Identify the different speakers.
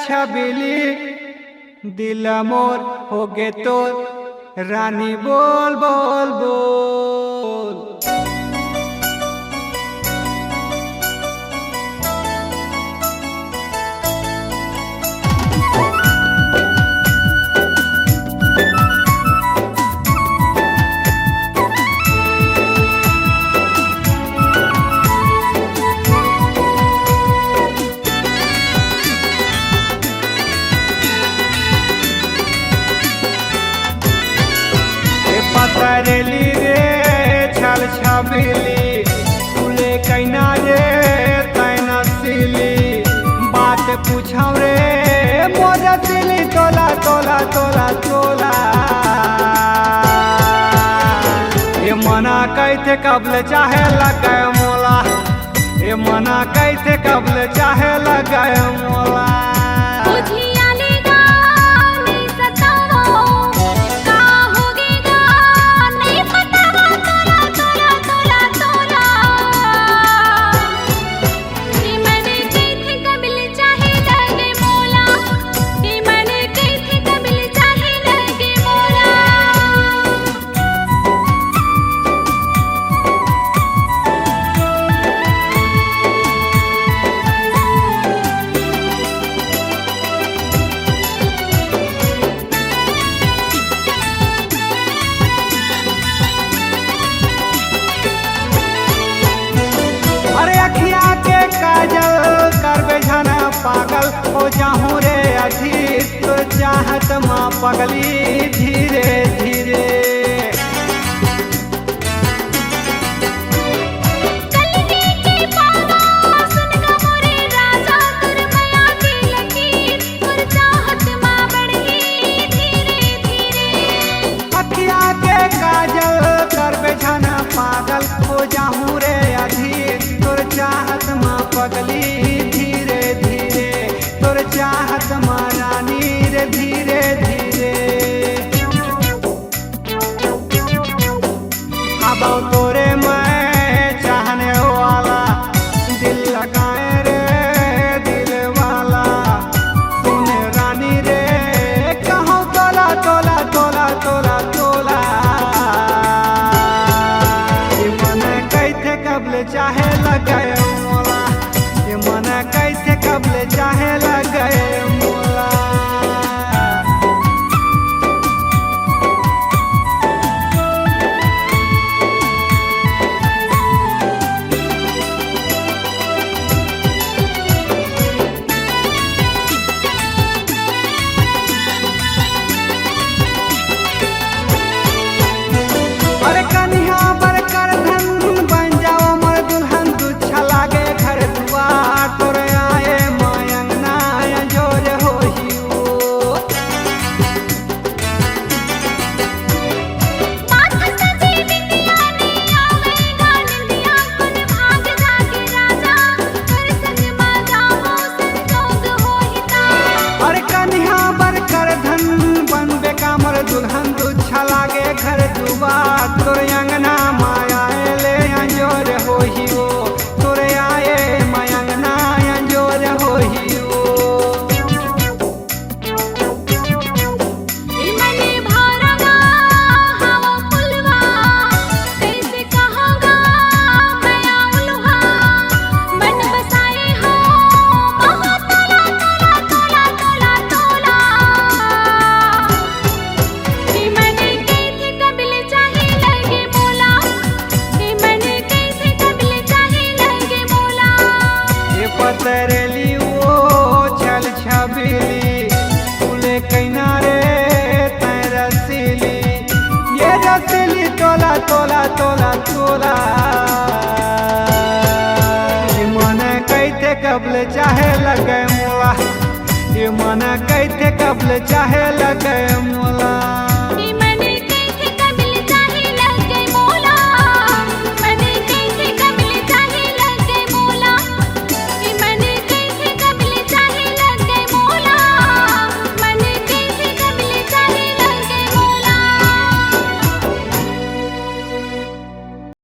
Speaker 1: छबिली दिल मोर हो गे तोर रानी बोल बोल बोल। पतरेली रे छल छबिली फूले कैना रे तैना सिली बात पूछौ रे मोर दिली तोला तोला तोला तोला। ये मना कैथे कबल चाहे लगे मोला, ये मना कैथे कबल चाहे लगे मोला। पागल हो जाऊं रे अधीर तो चाहत माँ पगली धीरे धीरे। अखिया के काजल कर बेझाना पागल हो जाऊं रे अधीर तो चाहत माँ पगली धीरे धीरे, तोर चाहत महारानी रे धीरे धीरे। अब तोरे मैं चाहने वाला दिल लगाए रे दिल वाला सुने रानी रे कहूँ तोला तोला तोला तोला तोला। ये मन कैथे कबल चाहे लगे मोला, ये मन कैसे कबल चाहे लगे मोला। अरे कन्या बर कर धन बन जाओ मोर दुल्हन दुच्छा लागे घर दुआर तोरे आए मायंगना जोर होहियो। अरे कन्या बर कर धन बन बेका मोर दुल्हन दुच्छा लागे घर दुआर तोरे अंगना माया ले अंजोर होहियो, तोरे आए मायंगना अंजोर होहियो। पतरेली वो छल छबिली फूले कैना रे तै रसीली, ये रसीली तोला तोला तोला तोला। ये मन कैथे कबल चाहे लगे मोला, ये मन कैथे कबल चाहे लगे मोला।